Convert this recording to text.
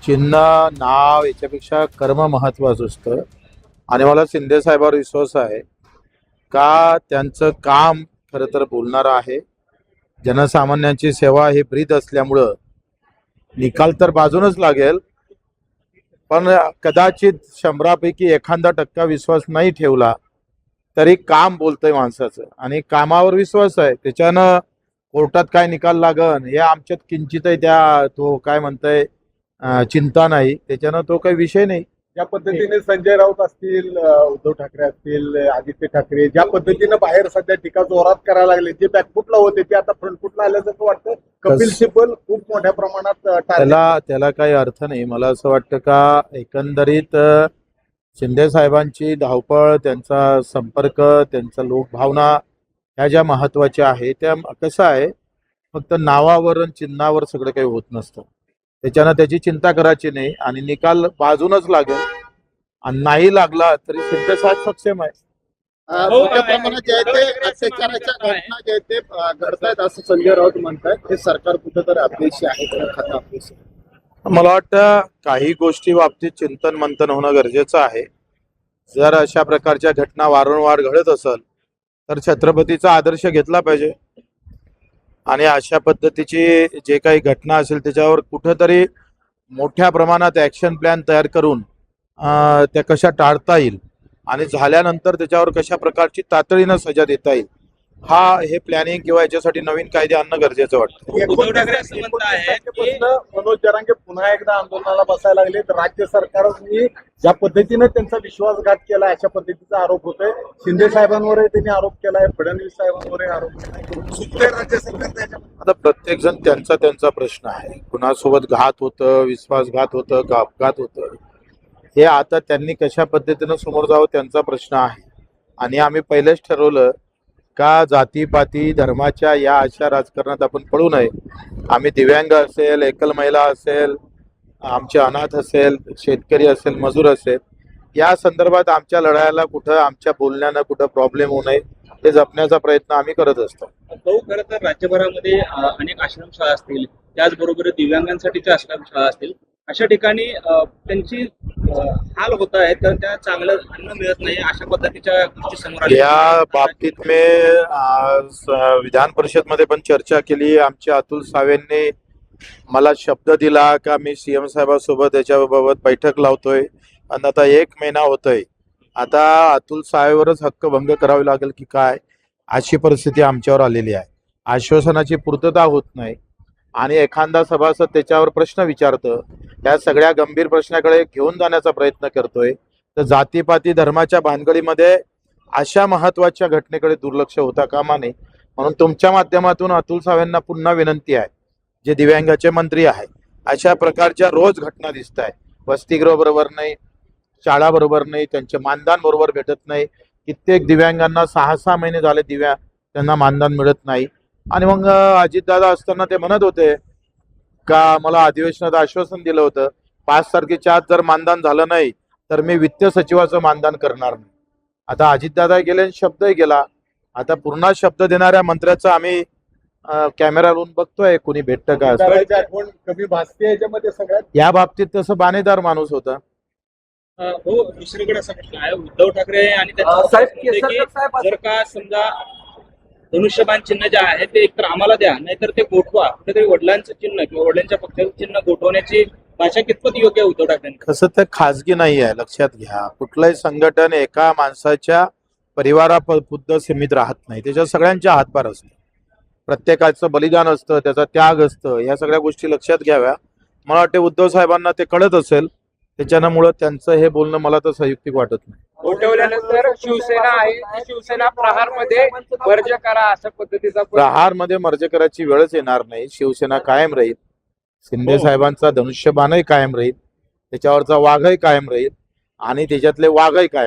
चिन्ह नाव याच्यापेक्षा कर्म महत्वाचं असतं आणि मला शिंदे साहेबांवर विश्वास आहे का त्यांचं काम खरं तर बोलणारं आहे. जनसामान्यांची सेवा ही ब्रीद असल्यामुळं निकाल तर बाजूनच लागेल, पण कदाचित 100पैकी एखादा टक्का विश्वास नाही ठेवला तरी काम बोलतंय माणसाचं आणि कामावर विश्वास आहे. त्याच्यानं कोर्टात काय निकाल लागन हे आमच्यात किंचितही त्या तो काय म्हणतंय चिंता नाही, त्याच्यानं तो काही विषय नाही. ज्या पद्धतीने संजय राऊत असतील, उद्धव ठाकरे असतील, आदित्य ठाकरे ज्या पद्धतीने बाहेर सध्या टीका जोरात करायला लागले, जे बॅकफुटला होते ते आता फ्रंटफुटला आल्याचं वाटतं. कपिल सिब्बल खूप मोठ्या प्रमाणात त्याला काही अर्थ नाही. मला असं वाटतं का एकंदरीत शिंदे साहेबांची धावपळ, त्यांचा संपर्क, त्यांचा लोकभावना ह्या ज्या महत्वाच्या आहे त्या कसं आहे, फक्त नावावर आणि चिन्हावर सगळं काही होत नसतं. त्याच्यानं त्याची चिंता करायची नाही आणि निकाल बाजूनच लागेल आणि नाही लागला तरी शिंदे साहेब सक्षम आहे. मोठ्या प्रमाणात जे आहे ते अत्याचाराच्या घटना जे आहेत ते घडतायत असं संजय राऊत म्हणतात. हे सरकार कुठेतरी अपयशी आहे का, खातं अपयशी आहे? मला वाटतं काही गोष्टी बाबतीत चिंतन मंथन होणं गरजेचं आहे. जर अशा प्रकारच्या घटना वारंवार घडत असेल तर छत्रपतीचा आदर्श घेतला पाहिजे आणि अशा पद्धतीची जे काही घटना असेल त्याच्यावर कुठंतरी मोठ्या प्रमाणात ॲक्शन प्लॅन तयार करून त्या कशा टाळता येईल आणि झाल्यानंतर त्याच्यावर कशा प्रकारची तातडीनं सजा देता येईल हे प्लॅनिंग किंवा याच्यासाठी नवीन कायदे आणणं गरजेचं वाटतं. उद्धव ठाकरे असं म्हणत आहेत की मनोज जरांगे पुन्हा एकदा आंदोलनाला बसायला लागले तर राज्य सरकारने ज्या पद्धतीने त्यांचा विश्वासघात केला अशा पद्धतीचा आरोप होतोय. शिंदे साहेबांवरही त्यांनी आरोप केलाय, फडणवीस साहेबांवरही आरोप केलाय. राज्य सरकार त्याच्यामध्ये आता प्रत्येक जण त्यांचा त्यांचा प्रश्न आहे. कुणासोबत घात होतं, विश्वासघात होतं का अपघात होतं, हे आता त्यांनी कशा पद्धतीनं समोर जावं त्यांचा प्रश्न आहे. आणि आम्ही पहिलेच ठरवलं का जातीपाती धर्माच्या या अशा राजकारणात आपण पडू नये. आम्ही दिव्यांग असेल, एकल महिला असेल, आमचे अनाथ असेल, शेतकरी असेल, मजूर असेल, या संदर्भात आमच्या लढायला कुठं आमच्या बोलण्यानं कुठं प्रॉब्लेम होऊ नये हे जपण्याचा प्रयत्न आम्ही करत असतो. तो खरं तर राज्यभरामध्ये अनेक आश्रमशाळा असतील, त्याचबरोबर दिव्यांगांसाठीच्या आश्रमशाळा असतील, अशा ठिकाणी त्यांची हाल होत आहे, तर त्या चांगलं अन्न मिळत नाही अशा पद्धतीच्या गोष्टी समोर आल्या. या बाबतीत मी विधान परिषद मध्ये पण चर्चा केली. आमच्या अतुल सावेंनी मला शब्द दिला का मी सीएम साहेबांसोबत याच्याबाबत बैठक लावतोय आणि आता 1 महिना होतोय. आता अतुल साहेबवरच हक्कभंग करावी लागेल की काय, अशी परिस्थिती आमच्यावर आलेली आहे. आश्वासनाची पूर्तता होत नाही आणि एखादा सभासद त्याच्यावर प्रश्न विचारतं, त्या सगळ्या गंभीर प्रश्नाकडे घेऊन जाण्याचा प्रयत्न करतोय. तर जातीपाती धर्माच्या भानगडीमध्ये अशा महत्वाच्या घटनेकडे दुर्लक्ष होता कामा नये. म्हणून तुमच्या माध्यमातून अतुल सावेंना पुन्हा विनंती आहे, जे दिव्यांगाचे मंत्री आहे, अशा प्रकारच्या रोज घटना दिसत आहे. वसतिगृह बरोबर नाही, शाळा बरोबर नाही, त्यांचे मानधन बरोबर भेटत नाही. कित्येक दिव्यांगांना 6-6 महिने झाले त्यांना मानधन मिळत नाही. आणि मग अजितदादा असताना ते म्हणत होते का मला अधिवेशनात आश्वासन दिलं होतं 5 तारखेच्या आत जर मानधन झालं नाही तर मी वित्त सचिवाचं मानधन करणार नाही. आता अजितदादा गेले, शब्दही गेला. आता पुन्हा शब्द देणाऱ्या मंत्र्याचं आम्ही कॅमेरावरून बघतोय कुणी भेटतं का. आठवण कमी भासते याच्यामध्ये सगळ्यात. या बाबतीत तसं बाणेदार माणूस होता. हो, दुसरीकडे असा प्रश्न आहे, उद्धव ठाकरे आणि जर का समजा धनुष्यबाण चिन्ह जे आहे ते एकतर आम्हाला द्या, नाहीतर ते गोठवा, कुठेतरी वडिलांचं चिन्ह किंवा वडिलांच्या पक्षाचं चिन्ह गोठवण्याची भाषा कितपत योग्य आहे उद्धव ठाकरेंनी? कसं ते खाजगी नाही आहे, लक्षात घ्या. कुठलंही संघटन एका माणसाच्या परिवारापुरतं सीमित राहत नाही. त्याच्यात सगळ्यांच्या हातभार असतो, प्रत्येकाचं बलिदान असतं, त्याचा त्याग असतं. या सगळ्या गोष्टी लक्षात घ्याव्या. मला वाटते उद्धव साहेबांना ते कळत असेल, त्याच्यामुळं त्यांचं हे बोलणं मला तर संयुक्तिक वाटत नाही. गोठवल्यानंतर शिवसेना आहे, शिवसेना प्रहारमध्ये मर्ज करा अशा पद्धतीचा प्रहारमध्ये मर्ज करायची वेळच येणार नाही. शिवसेना कायम राहील. शिंदे साहेबांचा धनुष्यबाणही कायम राहील, त्याच्यावरचा वाघही कायम राहील आणि त्याच्यातले वाघही कायम